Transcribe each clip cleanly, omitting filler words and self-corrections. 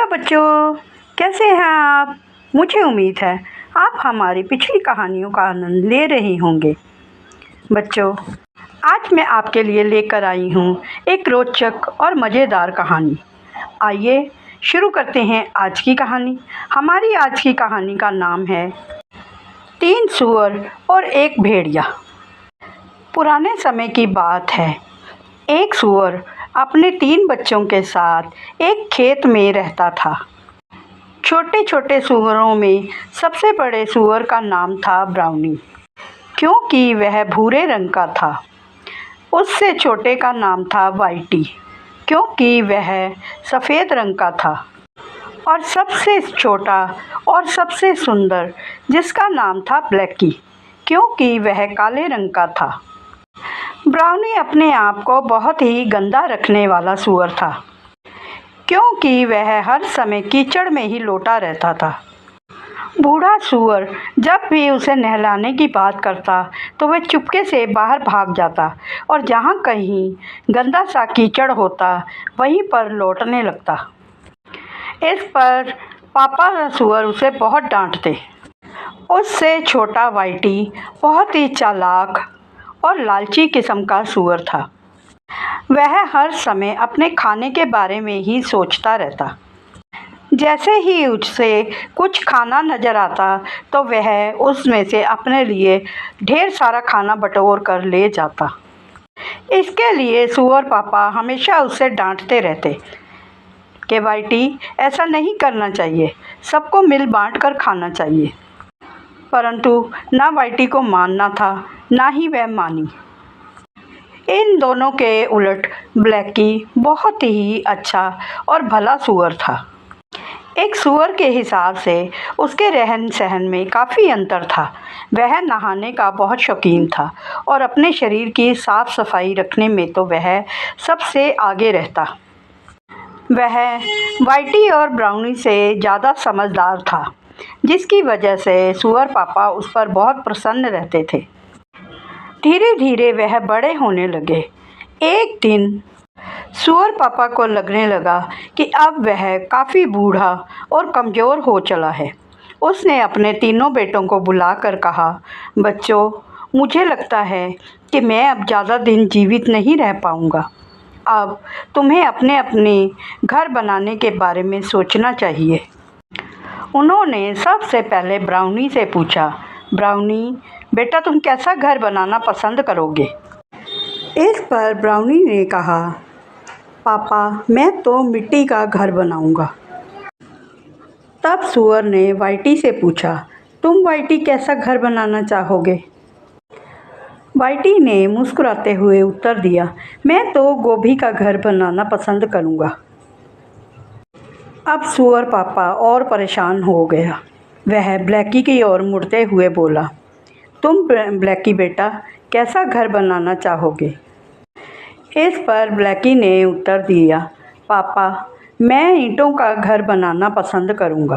Hello बच्चों, कैसे हैं आप। मुझे उम्मीद है आप हमारी पिछली कहानियों का आनंद ले रहे होंगे। बच्चों, आज मैं आपके लिए लेकर आई हूँ एक रोचक और मज़ेदार कहानी। आइए शुरू करते हैं आज की कहानी। हमारी आज की कहानी का नाम है 3 सूअर और एक भेड़िया। पुराने समय की बात है। एक सूअर अपने 3 बच्चों के साथ एक खेत में रहता था। छोटे छोटे सूअरों में सबसे बड़े सूअर का नाम था ब्राउनी, क्योंकि वह भूरे रंग का था। उससे छोटे का नाम था वाइटी, क्योंकि वह सफ़ेद रंग का था। और सबसे छोटा और सबसे सुंदर, जिसका नाम था ब्लैकी, क्योंकि वह काले रंग का था। ब्राउनी अपने आप को बहुत ही गंदा रखने वाला सूअर था, क्योंकि वह हर समय कीचड़ में ही लोटा रहता था। बूढ़ा सूअर जब भी उसे नहलाने की बात करता तो वह चुपके से बाहर भाग जाता और जहाँ कहीं गंदा सा कीचड़ होता वहीं पर लौटने लगता। इस पर पापा सूअर उसे बहुत डांटते। उससे छोटा वाइटी बहुत ही चालाक और लालची किस्म का सूअर था। वह हर समय अपने खाने के बारे में ही सोचता रहता। जैसे ही उसे कुछ खाना नज़र आता तो वह उसमें से अपने लिए ढेर सारा खाना बटोर कर ले जाता। इसके लिए सूअर पापा हमेशा उसे डांटते रहते कि वाइटी, ऐसा नहीं करना चाहिए, सबको मिल बांट कर खाना चाहिए। परंतु ना वाइटी को मानना था, ना ही वह मानी। इन दोनों के उलट ब्लैकी बहुत ही अच्छा और भला सूअर था। एक सूअर के हिसाब से उसके रहन सहन में काफ़ी अंतर था। वह नहाने का बहुत शौकीन था और अपने शरीर की साफ सफाई रखने में तो वह सबसे आगे रहता। वह वाइटी और ब्राउनी से ज़्यादा समझदार था, जिसकी वजह से सूअर पापा उस पर बहुत प्रसन्न रहते थे। धीरे धीरे वह बड़े होने लगे। एक दिन सूअर पापा को लगने लगा कि अब वह काफ़ी बूढ़ा और कमज़ोर हो चला है। उसने अपने तीनों बेटों को बुलाकर कहा, बच्चों, मुझे लगता है कि मैं अब ज़्यादा दिन जीवित नहीं रह पाऊँगा। अब तुम्हें अपने अपने घर बनाने के बारे में सोचना चाहिए। उन्होंने सबसे पहले ब्राउनी से पूछा, ब्राउनी बेटा, तुम कैसा घर बनाना पसंद करोगे। इस पर ब्राउनी ने कहा, पापा, मैं तो मिट्टी का घर बनाऊंगा। तब सूअर ने वाइटी से पूछा, तुम वाइटी कैसा घर बनाना चाहोगे। वाइटी ने मुस्कुराते हुए उत्तर दिया, मैं तो गोभी का घर बनाना पसंद करूंगा। अब सूअर पापा और परेशान हो गया। वह ब्लैकी की ओर मुड़ते हुए बोला, तुम ब्लैकी बेटा कैसा घर बनाना चाहोगे। इस पर ब्लैकी ने उत्तर दिया, पापा, मैं ईंटों का घर बनाना पसंद करूंगा,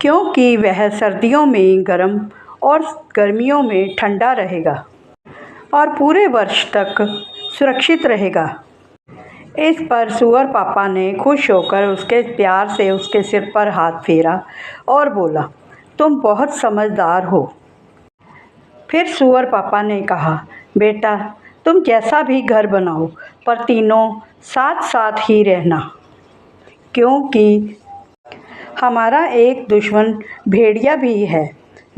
क्योंकि वह सर्दियों में गर्म और गर्मियों में ठंडा रहेगा और पूरे वर्ष तक सुरक्षित रहेगा। इस पर सूअर पापा ने खुश होकर उसके प्यार से उसके सिर पर हाथ फेरा और बोला, तुम बहुत समझदार हो। फिर सूअर पापा ने कहा, बेटा, तुम जैसा भी घर बनाओ पर तीनों साथ साथ ही रहना, क्योंकि हमारा एक दुश्मन भेड़िया भी है,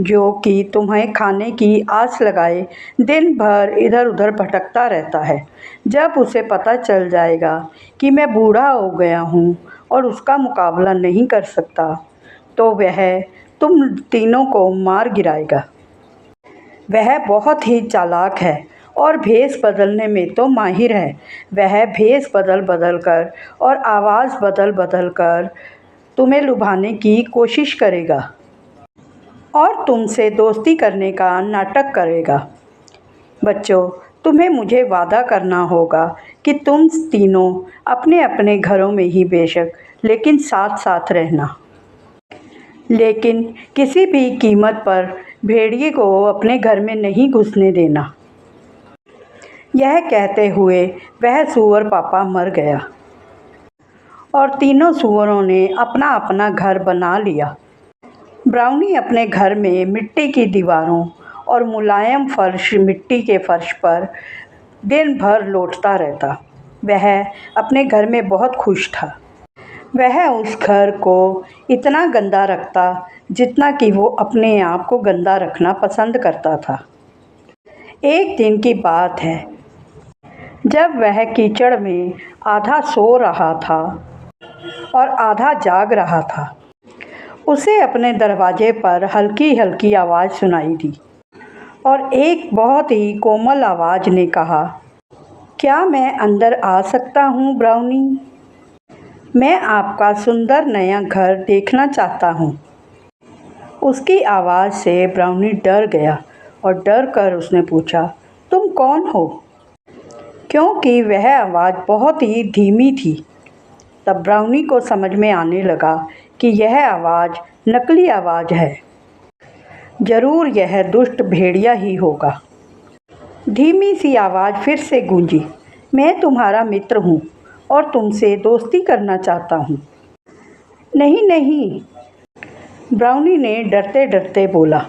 जो कि तुम्हें खाने की आस लगाए दिन भर इधर उधर भटकता रहता है। जब उसे पता चल जाएगा कि मैं बूढ़ा हो गया हूँ और उसका मुकाबला नहीं कर सकता, तो वह तुम तीनों को मार गिराएगा। वह बहुत ही चालाक है और भेष बदलने में तो माहिर है। वह भेष बदल बदल कर और आवाज़ बदल बदल कर तुम्हें लुभाने की कोशिश करेगा और तुमसे दोस्ती करने का नाटक करेगा। बच्चों, तुम्हें मुझे वादा करना होगा कि तुम तीनों अपने अपने घरों में ही बेशक, लेकिन साथ साथ रहना, लेकिन किसी भी कीमत पर भेड़िए को अपने घर में नहीं घुसने देना। यह कहते हुए वह सूअर पापा मर गया। और तीनों सूअरों ने अपना अपना घर बना लिया। ब्राउनी अपने घर में मिट्टी की दीवारों और मुलायम फर्श मिट्टी के फर्श पर दिन भर लौटता रहता। वह अपने घर में बहुत खुश था। वह उस घर को इतना गंदा रखता जितना कि वो अपने आप को गंदा रखना पसंद करता था। एक दिन की बात है, जब वह कीचड़ में आधा सो रहा था और आधा जाग रहा था, उसे अपने दरवाजे पर हल्की हल्की आवाज़ सुनाई दी और एक बहुत ही कोमल आवाज़ ने कहा, क्या मैं अंदर आ सकता हूँ ब्राउनी? मैं आपका सुंदर नया घर देखना चाहता हूँ। उसकी आवाज़ से ब्राउनी डर गया और डर कर उसने पूछा, तुम कौन हो? क्योंकि वह आवाज़ बहुत ही धीमी थी, तब ब्राउनी को समझ में आने लगा कि यह आवाज़ नकली आवाज़ है। ज़रूर यह दुष्ट भेड़िया ही होगा। धीमी सी आवाज़ फिर से गूंजी, मैं तुम्हारा मित्र हूँ और तुमसे दोस्ती करना चाहता हूँ। नहीं नहीं, ब्राउनी ने डरते डरते बोला,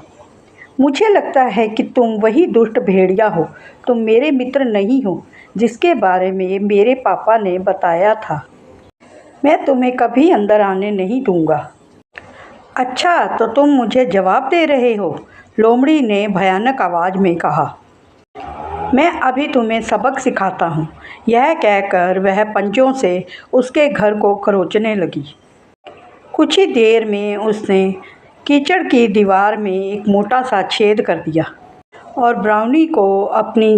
मुझे लगता है कि तुम वही दुष्ट भेड़िया हो। तुम मेरे मित्र नहीं हो जिसके बारे में मेरे पापा ने बताया था। मैं तुम्हें कभी अंदर आने नहीं दूंगा। अच्छा, तो तुम मुझे जवाब दे रहे हो? लोमड़ी ने भयानक आवाज़ में कहा। मैं अभी तुम्हें सबक सिखाता हूँ। यह कहकर वह पंजों से उसके घर को खरोंचने लगी। कुछ ही देर में उसने कीचड़ की दीवार में एक मोटा सा छेद कर दिया और ब्राउनी को अपनी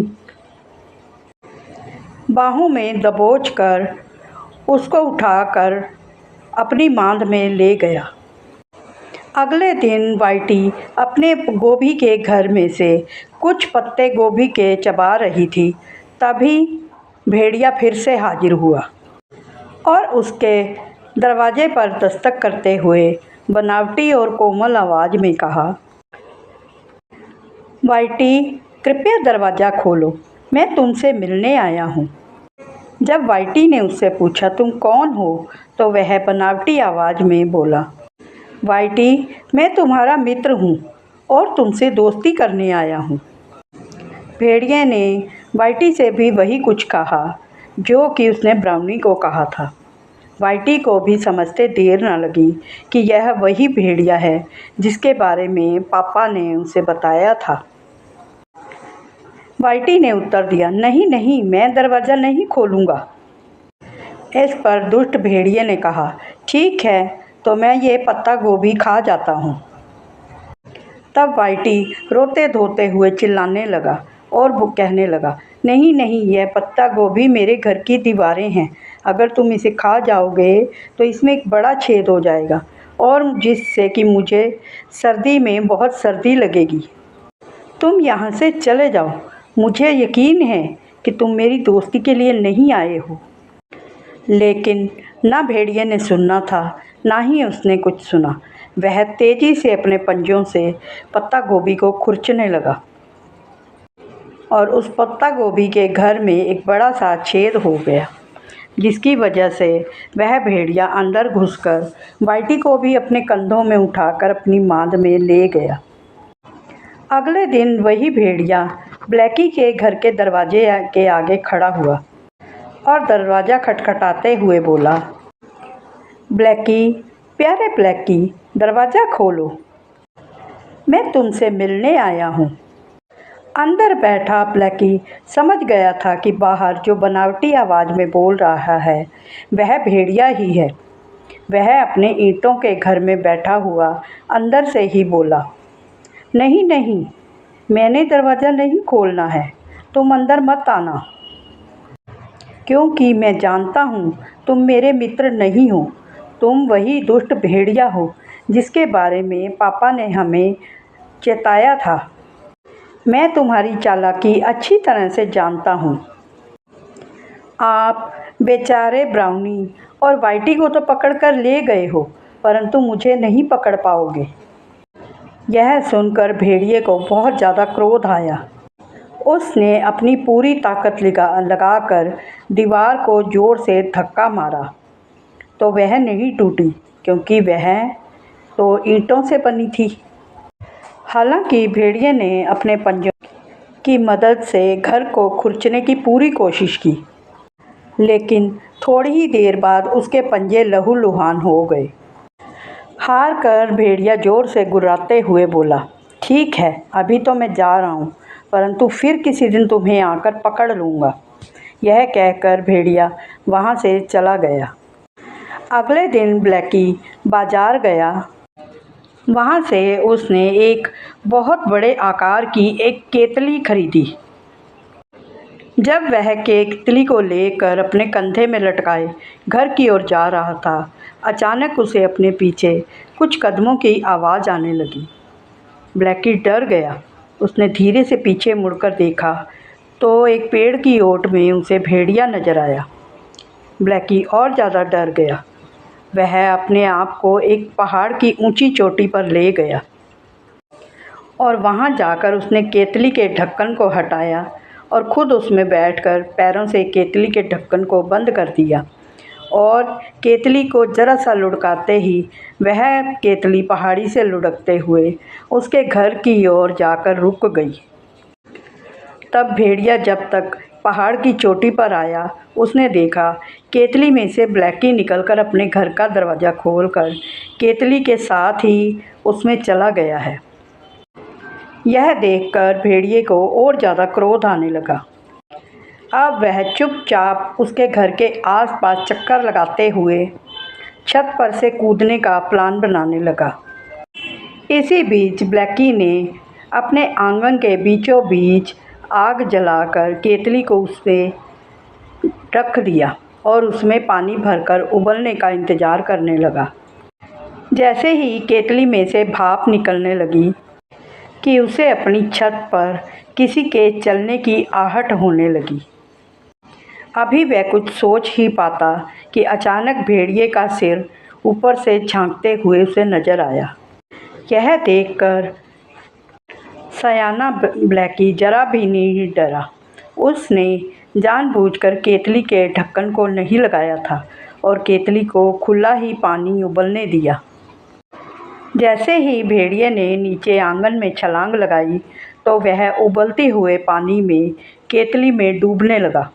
बाहों में दबोचकर उसको उठाकर अपनी मांद में ले गया। अगले दिन वाइटी अपने गोभी के घर में से कुछ पत्ते गोभी के चबा रही थी, तभी भेड़िया फिर से हाजिर हुआ और उसके दरवाजे पर दस्तक करते हुए बनावटी और कोमल आवाज़ में कहा, वाइटी, कृपया दरवाज़ा खोलो, मैं तुमसे मिलने आया हूँ। जब वाइटी ने उससे पूछा, तुम कौन हो, तो वह बनावटी आवाज़ में बोला, वाइटी, मैं तुम्हारा मित्र हूँ और तुमसे दोस्ती करने आया हूँ। भेड़िए ने वाइटी से भी वही कुछ कहा जो कि उसने ब्राउनी को कहा था। वाइटी को भी समझते देर न लगी कि यह वही भेड़िया है जिसके बारे में पापा ने उसे बताया था। वाइटी ने उत्तर दिया, नहीं नहीं, मैं दरवाज़ा नहीं खोलूँगा। इस पर दुष्ट भेड़िए ने कहा, ठीक है, तो मैं ये पत्ता गोभी खा जाता हूँ। तब वाइटी रोते धोते हुए चिल्लाने लगा और वो कहने लगा, नहीं नहीं, यह पत्ता गोभी मेरे घर की दीवारें हैं। अगर तुम इसे खा जाओगे तो इसमें एक बड़ा छेद हो जाएगा और जिससे कि मुझे सर्दी में बहुत सर्दी लगेगी। तुम यहाँ से चले जाओ। मुझे यकीन है कि तुम मेरी दोस्ती के लिए नहीं आए हो। लेकिन ना भेड़िए ने सुनना था, ना ही उसने कुछ सुना। वह तेज़ी से अपने पंजों से पत्ता गोभी को खुरचने लगा और उस पत्ता गोभी के घर में एक बड़ा सा छेद हो गया, जिसकी वजह से वह भेड़िया अंदर घुसकर वाइटी को भी अपने कंधों में उठाकर अपनी मांद में ले गया। अगले दिन वही भेड़िया ब्लैकी के घर के दरवाजे के आगे खड़ा हुआ और दरवाज़ा खटखटाते हुए बोला, ब्लैकी, प्यारे ब्लैकी, दरवाज़ा खोलो, मैं तुमसे मिलने आया हूँ। अंदर बैठा ब्लैकी समझ गया था कि बाहर जो बनावटी आवाज़ में बोल रहा है वह भेड़िया ही है। वह अपने ईंटों के घर में बैठा हुआ अंदर से ही बोला, नहीं नहीं, मैंने दरवाज़ा नहीं खोलना है, तुम अंदर मत आना, क्योंकि मैं जानता हूँ तुम मेरे मित्र नहीं हो। तुम वही दुष्ट भेड़िया हो जिसके बारे में पापा ने हमें चेताया था। मैं तुम्हारी चालाकी अच्छी तरह से जानता हूँ। आप बेचारे ब्राउनी और वाइटी को तो पकड़कर ले गए हो, परंतु मुझे नहीं पकड़ पाओगे। यह सुनकर भेड़िए को बहुत ज़्यादा क्रोध आया। उसने अपनी पूरी ताकत लगाकर दीवार को ज़ोर से धक्का मारा तो वह नहीं टूटी, क्योंकि वह तो ईंटों से बनी थी। हालांकि भेड़िए ने अपने पंजों की मदद से घर को खुरचने की पूरी कोशिश की, लेकिन थोड़ी ही देर बाद उसके पंजे लहूलुहान हो गए। हार कर भेड़िया ज़ोर से गुर्राते हुए बोला, ठीक है, अभी तो मैं जा रहा हूँ, परंतु फिर किसी दिन तुम्हें आकर पकड़ लूँगा। यह कहकर भेड़िया वहाँ से चला गया। अगले दिन ब्लैकी बाजार गया। वहाँ से उसने एक बहुत बड़े आकार की एक केतली खरीदी। जब वह केतली को लेकर अपने कंधे में लटकाए घर की ओर जा रहा था, अचानक उसे अपने पीछे कुछ कदमों की आवाज़ आने लगी। ब्लैकी डर गया। उसने धीरे से पीछे मुड़कर देखा तो एक पेड़ की ओट में उसे भेड़िया नजर आया। ब्लैकी और ज़्यादा डर गया। वह अपने आप को एक पहाड़ की ऊंची चोटी पर ले गया और वहां जाकर उसने केतली के ढक्कन को हटाया और खुद उसमें बैठकर पैरों से केतली के ढक्कन को बंद कर दिया। और केतली को जरा सा लुढ़काते ही वह केतली पहाड़ी से लुढ़कते हुए उसके घर की ओर जाकर रुक गई। तब भेड़िया जब तक पहाड़ की चोटी पर आया, उसने देखा केतली में से ब्लैकी निकलकर अपने घर का दरवाज़ा खोलकर केतली के साथ ही उसमें चला गया है। यह देखकर भेड़िए को और ज़्यादा क्रोध आने लगा। अब वह चुपचाप उसके घर के आसपास चक्कर लगाते हुए छत पर से कूदने का प्लान बनाने लगा। इसी बीच ब्लैकी ने अपने आंगन के बीचों बीच आग जलाकर केतली को उसमें रख दिया और उसमें पानी भरकर उबलने का इंतज़ार करने लगा। जैसे ही केतली में से भाप निकलने लगी कि उसे अपनी छत पर किसी के चलने की आहट होने लगी। अभी वह कुछ सोच ही पाता कि अचानक भेड़िए का सिर ऊपर से झांकते हुए उसे नजर आया। यह देखकर सयाना ब्लैकी जरा भी नहीं डरा। उसने जानबूझकर केतली के ढक्कन को नहीं लगाया था और केतली को खुला ही पानी उबलने दिया। जैसे ही भेड़िए ने नीचे आंगन में छलांग लगाई तो वह उबलते हुए पानी में केतली में डूबने लगा।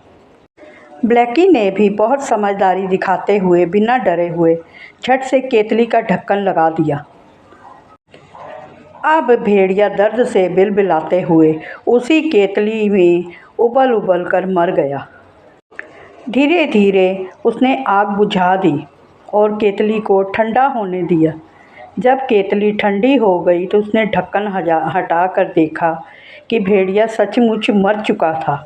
ब्लैकी ने भी बहुत समझदारी दिखाते हुए बिना डरे हुए झट से केतली का ढक्कन लगा दिया। अब भेड़िया दर्द से बिलबिलाते हुए उसी केतली में उबल उबल कर मर गया। धीरे धीरे उसने आग बुझा दी और केतली को ठंडा होने दिया। जब केतली ठंडी हो गई तो उसने ढक्कन हटा कर देखा कि भेड़िया सचमुच मर चुका था।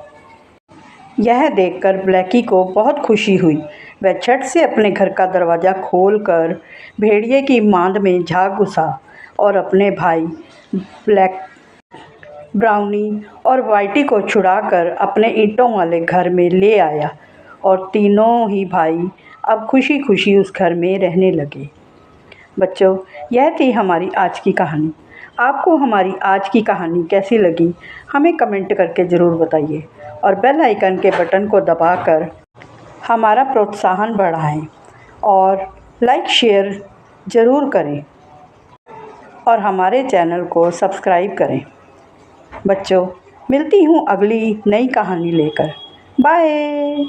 यह देखकर ब्लैकी को बहुत खुशी हुई। वह झट से अपने घर का दरवाज़ा खोलकर भेड़िए की मांद में झाँक घुसा और अपने भाई ब्राउनी और वाइटी को छुड़ाकर अपने ईंटों वाले घर में ले आया और तीनों ही भाई अब खुशी खुशी उस घर में रहने लगे। बच्चों, यह थी हमारी आज की कहानी। आपको हमारी आज की कहानी कैसी लगी हमें कमेंट करके ज़रूर बताइए और बेल आइकन के बटन को दबाकर हमारा प्रोत्साहन बढ़ाएं और लाइक शेयर ज़रूर करें और हमारे चैनल को सब्सक्राइब करें। बच्चों, मिलती हूँ अगली नई कहानी लेकर। बाय।